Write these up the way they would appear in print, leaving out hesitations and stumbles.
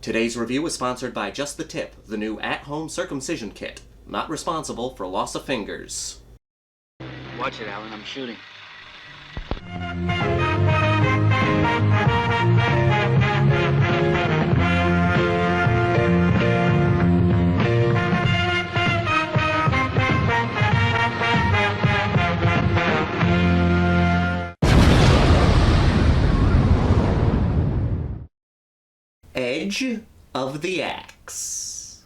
Today's review is sponsored by Just the Tip, the new at-home circumcision kit. Not responsible for loss of fingers. Watch it, Alan. I'm shooting. Edge of the Axe.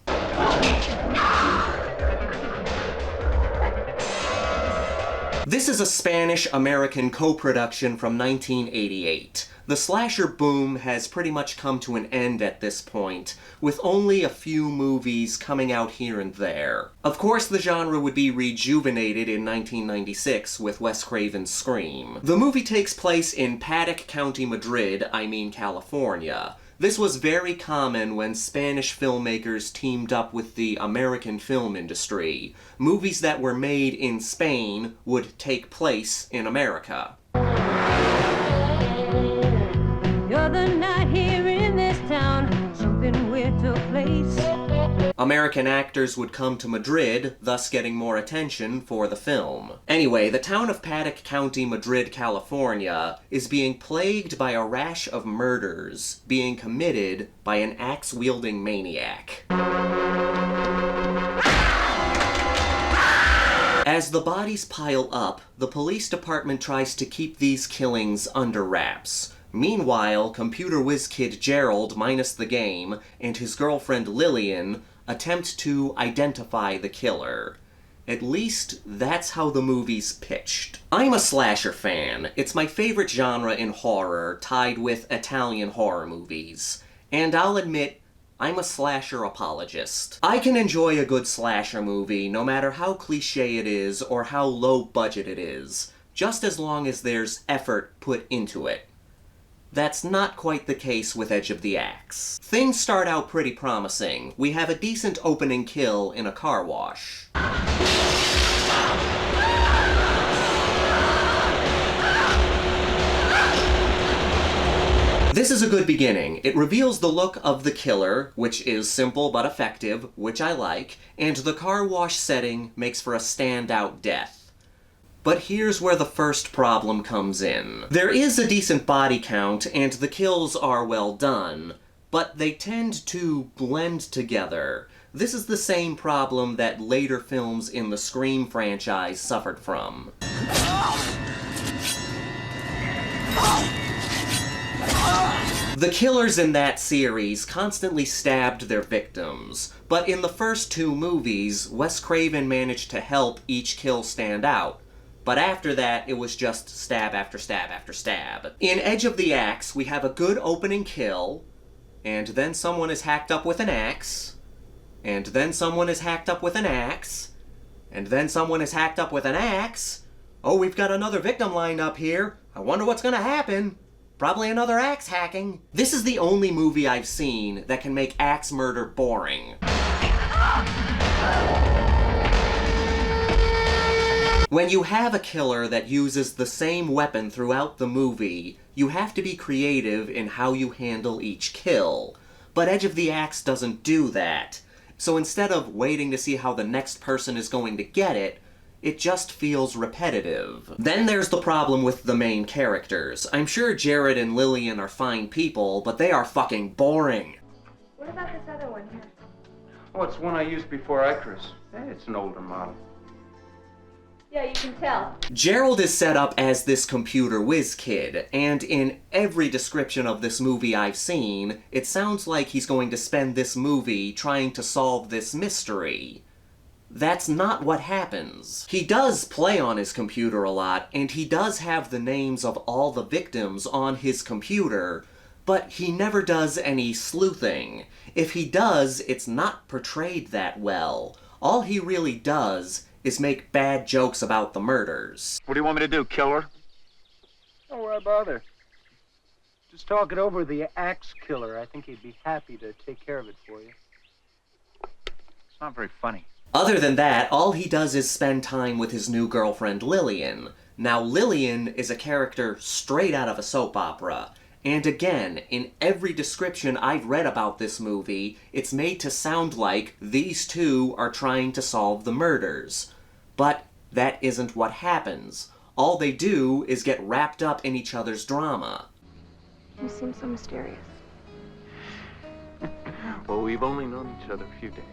This is a Spanish-American co-production from 1988. The slasher boom has pretty much come to an end at this point, with only a few movies coming out here and there. Of course, the genre would be rejuvenated in 1996 with Wes Craven's Scream. The movie takes place in Paddock County, California. This was very common when Spanish filmmakers teamed up with the American film industry. Movies that were made in Spain would take place in America. You're the night here in this town, something weird took place. American actors would come to Madrid, thus getting more attention for the film. Anyway, the town of Paddock County, California, is being plagued by a rash of murders being committed by an axe-wielding maniac. As the bodies pile up, the police department tries to keep these killings under wraps. Meanwhile, computer whiz kid Gerald, minus the game, and his girlfriend Lillian attempt to identify the killer. At least, that's how the movie's pitched. I'm a slasher fan. It's my favorite genre in horror, tied with Italian horror movies. And I'll admit, I'm a slasher apologist. I can enjoy a good slasher movie, no matter how cliché it is or how low budget it is, just as long as there's effort put into it. That's not quite the case with Edge of the Axe. Things start out pretty promising. We have a decent opening kill in a car wash. This is a good beginning. It reveals the look of the killer, which is simple but effective, which I like, and the car wash setting makes for a standout death. But here's where the first problem comes in. There is a decent body count, and the kills are well done, but they tend to blend together. This is the same problem that later films in the Scream franchise suffered from. The killers in that series constantly stabbed their victims, but in the first two movies, Wes Craven managed to help each kill stand out. But after that, it was just stab after stab after stab. In Edge of the Axe, we have a good opening kill, and then someone is hacked up with an axe, and then someone is hacked up with an axe, and then someone is hacked up with an axe. Oh, we've got another victim lined up here. I wonder what's gonna happen. Probably another axe hacking. This is the only movie I've seen that can make axe murder boring. When you have a killer that uses the same weapon throughout the movie, you have to be creative in how you handle each kill. But Edge of the Axe doesn't do that. So instead of waiting to see how the next person is going to get it, it just feels repetitive. Then there's the problem with the main characters. I'm sure Jared and Lillian are fine people, but they are fucking boring. What about this other one here? Oh, it's one I used before Icarus. It's an older model. Yeah, you can tell. Gerald is set up as this computer whiz kid, and in every description of this movie I've seen, it sounds like he's going to spend this movie trying to solve this mystery. That's not what happens. He does play on his computer a lot, and he does have the names of all the victims on his computer, but he never does any sleuthing. If he does, it's not portrayed that well. All he really does is make bad jokes about the murders. What do you want me to do, kill her? Oh, why bother? Just talk it over with the axe killer. I think he'd be happy to take care of it for you. It's not very funny. Other than that, all he does is spend time with his new girlfriend, Lillian. Now, Lillian is a character straight out of a soap opera, And again, in every description I've read about this movie, it's made to sound like these two are trying to solve the murders. But that isn't what happens. All they do is get wrapped up in each other's drama. You seem so mysterious. Well, we've only known each other a few days.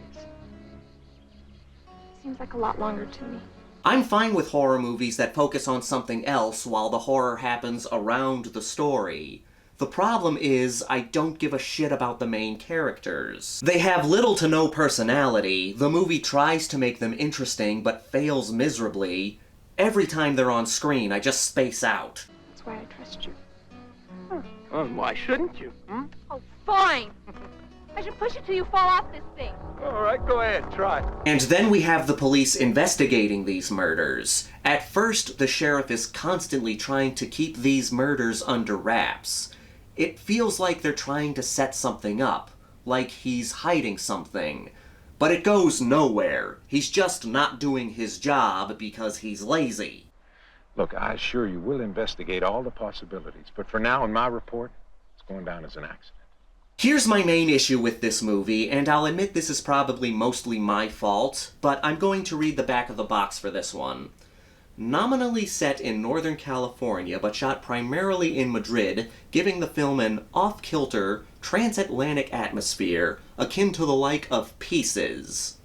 Seems like a lot longer to me. I'm fine with horror movies that focus on something else while the horror happens around the story. The problem is, I don't give a shit about the main characters. They have little to no personality, the movie tries to make them interesting but fails miserably. Every time they're on screen, I just space out. That's why I trust you. Why shouldn't you? Oh, fine! I should push it till you fall off this thing. All right, go ahead, try. And then we have the police investigating these murders. At first, the sheriff is constantly trying to keep these murders under wraps. It feels like they're trying to set something up, like he's hiding something. But it goes nowhere. He's just not doing his job because he's lazy. Look, I assure you we'll investigate all the possibilities, but for now, in my report, it's going down as an accident. Here's my main issue with this movie, and I'll admit this is probably mostly my fault, but I'm going to read the back of the box for this one. Nominally set in Northern California, but shot primarily in Madrid, giving the film an off-kilter, transatlantic atmosphere, akin to the like of Pieces.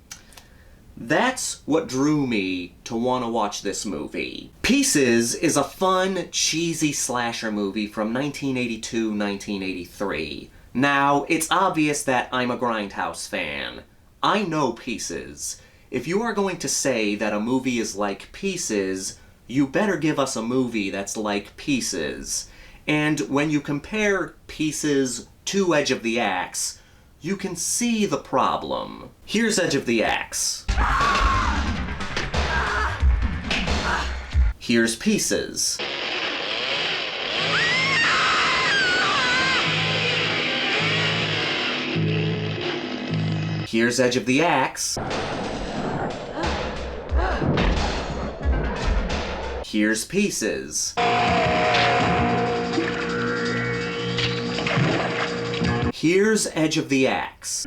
That's what drew me to want to watch this movie. Pieces is a fun, cheesy slasher movie from 1982-1983. Now, it's obvious that I'm a Grindhouse fan. I know Pieces. If you are going to say that a movie is like Pieces, you better give us a movie that's like Pieces. And when you compare Pieces to Edge of the Axe, you can see the problem. Here's Edge of the Axe. Here's Pieces. Here's Edge of the Axe. Here's Pieces. Here's Edge of the Axe.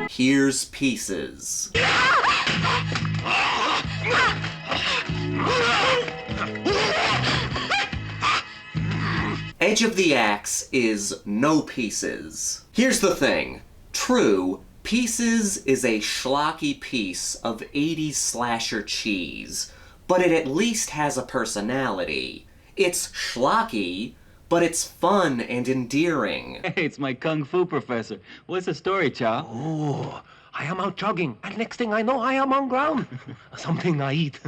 Here's Pieces. Edge of the Axe is no Pieces. Here's the thing. True, Pieces is a schlocky piece of 80s slasher cheese, but it at least has a personality. It's schlocky, but it's fun and endearing. Hey, it's my kung fu professor. What's the story, Chow? Oh, I am out jogging, and next thing I know, I am on ground. Something I eat.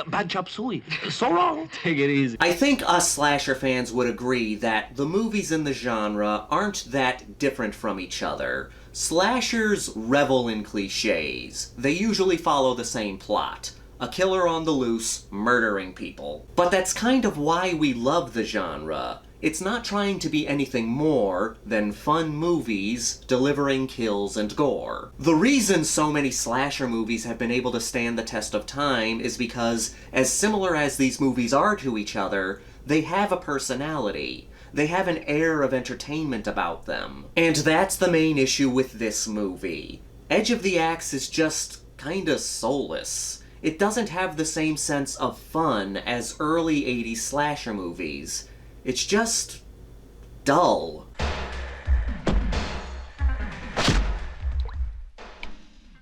Bad chop suey. So long. Take it easy. I think us slasher fans would agree that the movies in the genre aren't that different from each other. Slashers revel in cliches. They usually follow the same plot. A killer on the loose, murdering people. But that's kind of why we love the genre. It's not trying to be anything more than fun movies delivering kills and gore. The reason so many slasher movies have been able to stand the test of time is because, as similar as these movies are to each other, they have a personality. They have an air of entertainment about them. And that's the main issue with this movie. Edge of the Axe is just kinda soulless. It doesn't have the same sense of fun as early 80s slasher movies. It's just dull.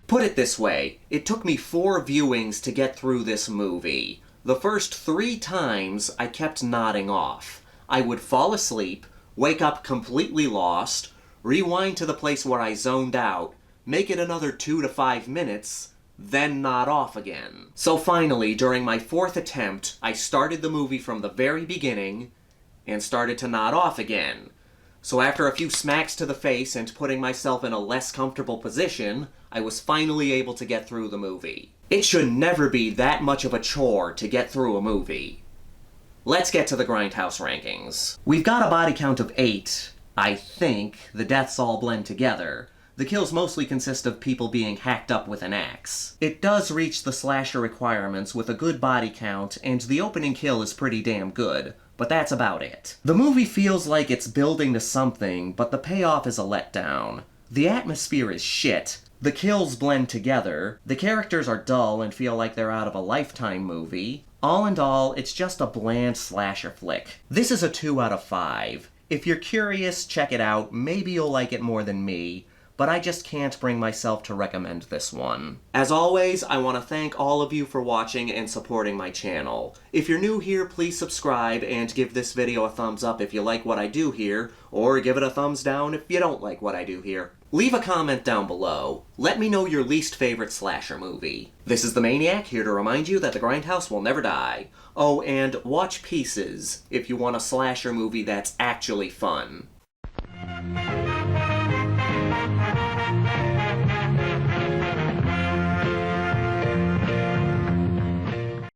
Put it this way, it took me 4 viewings to get through this movie. The first 3 times I kept nodding off. I would fall asleep, wake up completely lost, rewind to the place where I zoned out, make it another 2 to 5 minutes, then nod off again. So finally, during my 4th attempt, I started the movie from the very beginning, and started to nod off again. So after a few smacks to the face and putting myself in a less comfortable position, I was finally able to get through the movie. It should never be that much of a chore to get through a movie. Let's get to the Grindhouse rankings. We've got a body count of 8, I think. The deaths all blend together. The kills mostly consist of people being hacked up with an axe. It does reach the slasher requirements with a good body count, and the opening kill is pretty damn good, but that's about it. The movie feels like it's building to something, but the payoff is a letdown. The atmosphere is shit. The kills blend together. The characters are dull and feel like they're out of a Lifetime movie. All in all, it's just a bland slasher flick. This is a 2 out of 5. If you're curious, check it out. Maybe you'll like it more than me, but I just can't bring myself to recommend this one. As always, I want to thank all of you for watching and supporting my channel. If you're new here, please subscribe and give this video a thumbs up if you like what I do here, or give it a thumbs down if you don't like what I do here. Leave a comment down below. Let me know your least favorite slasher movie. This is the Maniac, here to remind you that the Grindhouse will never die. Oh, and watch Pieces if you want a slasher movie that's actually fun.